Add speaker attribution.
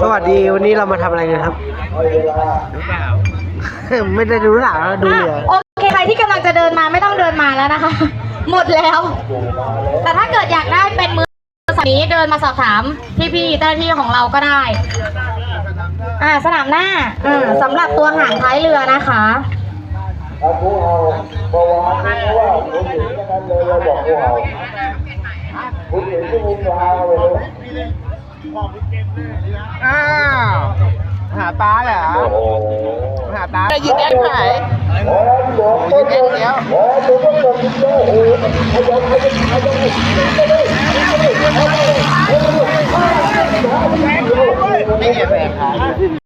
Speaker 1: สวัสดีวันนี้เรามาทำอะไรกันครับ ไม่ได้ดูหนังดูเรือ
Speaker 2: โอเคใครที่กำลังจะเดินมาไม่ต้องเดินมาแล้วนะคะ หมดแล้ว แต่ถ้าเกิดอยากได้เป็นมือสนี้เดินมาสอบถามพี่ๆเจ้าหน้าที่ของเราก็ได้สนามหน้าสำหรับตัวหางท้ายเรือนะคะ
Speaker 3: อ้าวหาตาเหรอหาตาจะยิงแอคไหนยิงแอคเดียวไม่เงี้ยแฟน